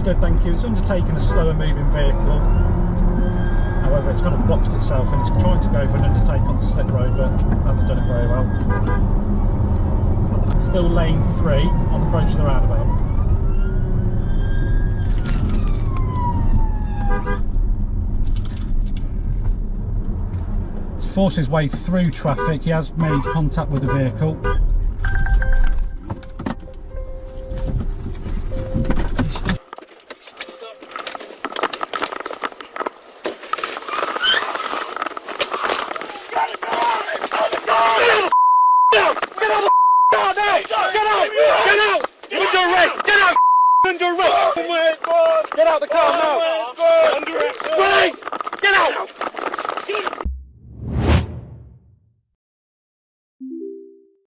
good, thank you. It's undertaken a slower moving vehicle. However, it's kind of boxed itself and it's trying to go for an undertake on the slip road, but hasn't done it very well. Still lane 3 on the approach to the roundabout. He's forced his way through traffic. He has made contact with the vehicle. Under arrest! Oh my God! Get out the car now! Oh my God! Under arrest! Get out!